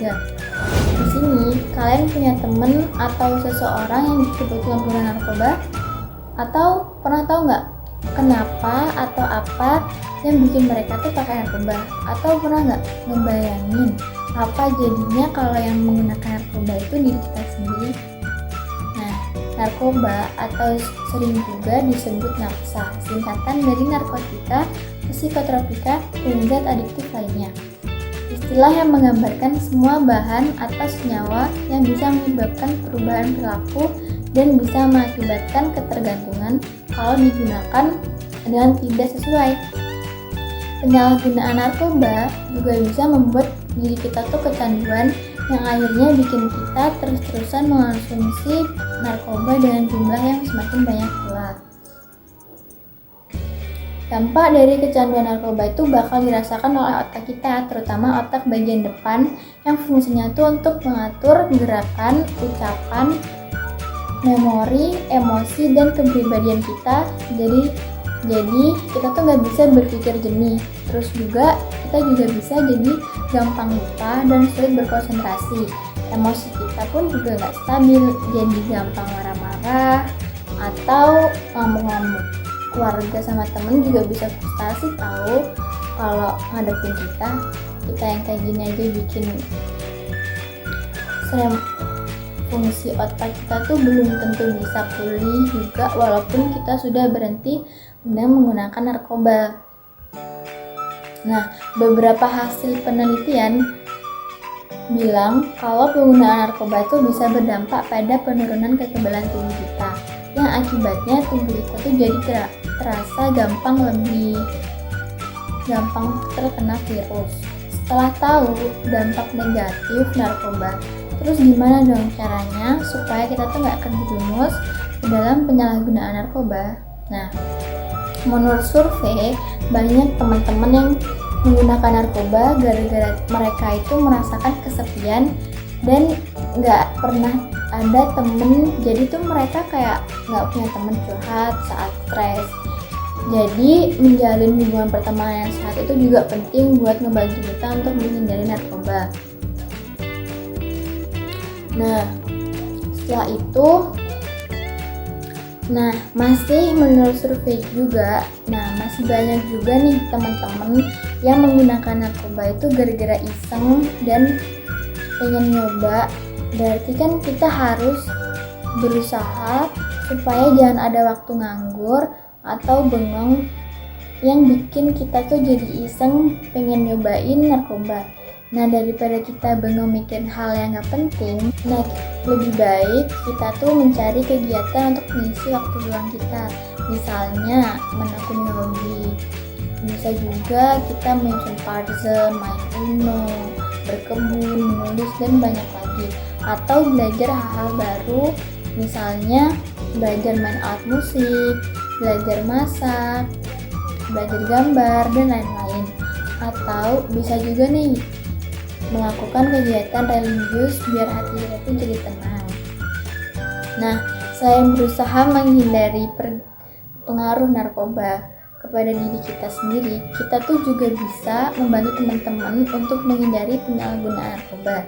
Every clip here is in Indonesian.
juga. Di sini kalian punya temen atau seseorang yang kebetulan punya narkoba? Atau pernah tahu nggak kenapa atau apa yang bikin mereka tuh pakai narkoba? Atau pernah nggak ngebayangin apa jadinya kalau yang menggunakan narkoba itu diri kita sendiri? Nah, narkoba atau sering juga disebut napsa, singkatan dari narkotika, psikotropika, dan zat adiktif lainnya. Istilah yang menggambarkan semua bahan atau senyawa yang bisa menyebabkan perubahan perilaku dan bisa mengakibatkan ketergantungan kalau digunakan dengan tidak sesuai. Penyalahgunaan narkoba juga bisa membuat diri kita tuh kecanduan yang akhirnya bikin kita terus-terusan mengonsumsi narkoba dengan jumlah yang semakin banyak pula. Dampak dari kecanduan narkoba itu bakal dirasakan oleh otak kita, terutama otak bagian depan yang fungsinya itu untuk mengatur gerakan, ucapan, memori, emosi, dan kepribadian kita. Jadi kita tuh nggak bisa berpikir jernih. Terus juga kita juga bisa jadi gampang lupa dan sulit berkonsentrasi. Emosi kita pun juga nggak stabil, jadi gampang marah-marah atau ngamuk-ngamuk. Keluarga sama temen juga bisa frustasi tahu kalau ngadepin kita yang kayak gini aja bikin fungsi otak kita tuh belum tentu bisa pulih juga walaupun kita sudah berhenti dengan menggunakan narkoba. Nah, beberapa hasil penelitian bilang kalau penggunaan narkoba itu bisa berdampak pada penurunan kekebalan tubuh kita, yang akibatnya tubuh kita tuh jadi terasa lebih gampang terkena virus. Setelah tahu dampak negatif narkoba, terus gimana dong caranya supaya kita tuh nggak terjerumus ke dalam penyalahgunaan narkoba? Nah, menurut survei, banyak teman-teman yang menggunakan narkoba gara-gara mereka itu merasakan kesepian dan nggak pernah ada temen, jadi tuh mereka kayak nggak punya temen curhat saat stres. Jadi menjalin hubungan pertemanan yang sehat itu juga penting buat ngebantu kita untuk menghindari narkoba. Nah, setelah itu, masih menurut survei juga, masih banyak juga nih teman-teman yang menggunakan narkoba itu gara-gara iseng dan pengen nyoba. Berarti kan kita harus berusaha supaya jangan ada waktu nganggur atau bengong yang bikin kita tuh jadi iseng pengen nyobain narkoba. Nah, daripada kita bengong mikirin hal yang gak penting, lebih baik kita tuh mencari kegiatan untuk mengisi waktu luang kita. Misalnya menekuni hobi, bisa juga kita menyusun puzzle, main Uno, berkebun, menulis, dan banyak lagi. Atau belajar hal-hal baru, misalnya belajar main alat musik, belajar masak, belajar gambar, dan lain-lain. Atau bisa juga nih melakukan kegiatan religius biar hati kita tuh jadi tenang. Nah, selain berusaha menghindari pengaruh narkoba kepada diri kita sendiri, kita tuh juga bisa membantu teman-teman untuk menghindari penyalahgunaan narkoba.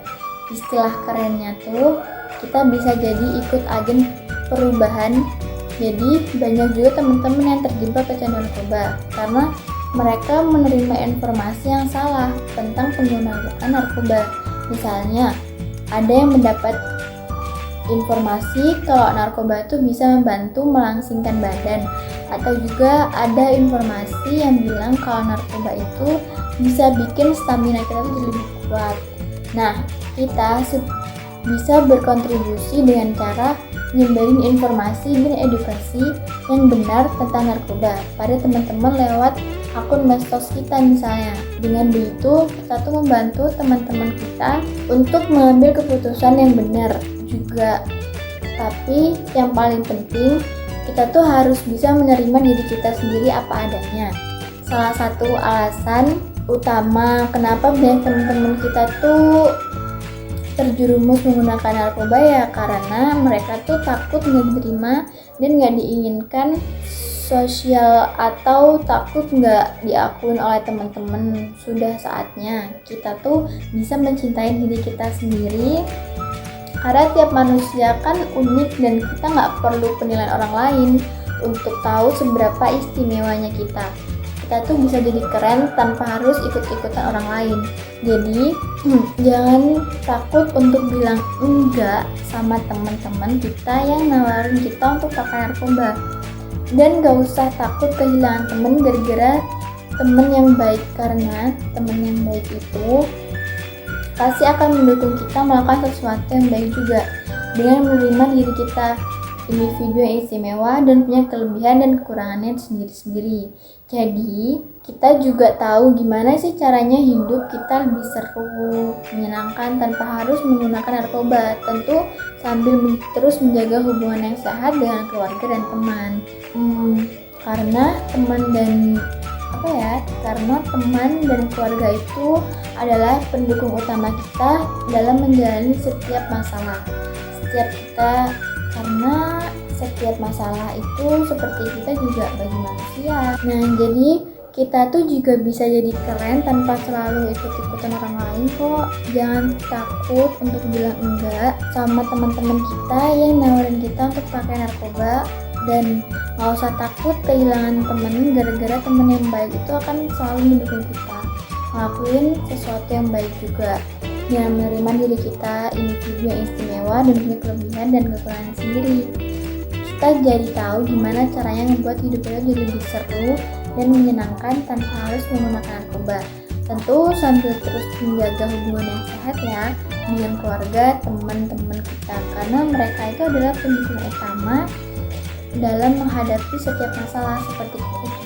Istilah kerennya tuh kita bisa jadi ikut agen perubahan. Jadi banyak juga teman-teman yang terjebak kecanduan narkoba karena mereka menerima informasi yang salah tentang penggunaan narkoba. Misalnya, ada yang mendapat informasi kalau narkoba itu bisa membantu melangsingkan badan, atau juga ada informasi yang bilang kalau narkoba itu bisa bikin stamina kita tuh jadi lebih kuat. Nah, kita bisa berkontribusi dengan cara nyebarin informasi dan edukasi yang benar tentang narkoba pada teman-teman lewat akun medsos kita misalnya. Dengan begitu kita tuh membantu teman-teman kita untuk mengambil keputusan yang benar juga. Tapi yang paling penting, kita tuh harus bisa menerima diri kita sendiri apa adanya. Salah satu alasan utama kenapa banyak teman-teman kita tuh terjerumus menggunakan narkoba ya karena mereka tuh takut nggak diterima dan nggak diinginkan sosial atau takut nggak diakuin oleh teman-teman. Sudah saatnya kita tuh bisa mencintai diri kita sendiri, karena tiap manusia kan unik dan kita nggak perlu penilaian orang lain untuk tahu seberapa istimewanya kita. Kita tuh bisa jadi keren tanpa harus ikut-ikutan orang lain. Jadi jangan takut untuk bilang enggak sama teman-teman kita yang nawarin kita untuk pakai narkoba. Dan gak usah takut kehilangan temen gara-gara temen yang baik, karena temen yang baik itu pasti akan mendukung kita melakukan sesuatu yang baik juga dengan menerima diri kita, individu yang istimewa dan punya kelebihan dan kekurangannya sendiri-sendiri. Jadi kita juga tahu gimana sih caranya hidup kita lebih seru, menyenangkan tanpa harus menggunakan narkoba. Tentu sambil terus menjaga hubungan yang sehat dengan keluarga dan teman. Karena teman dan keluarga itu adalah pendukung utama kita dalam menjalani setiap masalah. Karena setiap masalah itu seperti kita juga bagi manusia. Nah, jadi kita tuh juga bisa jadi keren tanpa selalu ikut-ikutan orang lain kok. Jangan takut untuk bilang enggak sama teman-teman kita yang nawarin kita untuk pakai narkoba, dan gak usah takut kehilangan temen gara-gara temen yang baik itu akan selalu mendukung kita ngelakuin sesuatu yang baik juga. Dengan menerima diri kita, individu yang istimewa dan punya kelebihan dan kekurangan sendiri, kita jadi tahu gimana caranya membuat hidup kita jadi lebih seru dan menyenangkan tanpa harus menggunakan narkoba. Tentu sambil terus menjaga hubungan yang sehat ya dengan keluarga, teman-teman kita, karena mereka itu adalah pendukung utama dalam menghadapi setiap masalah seperti itu.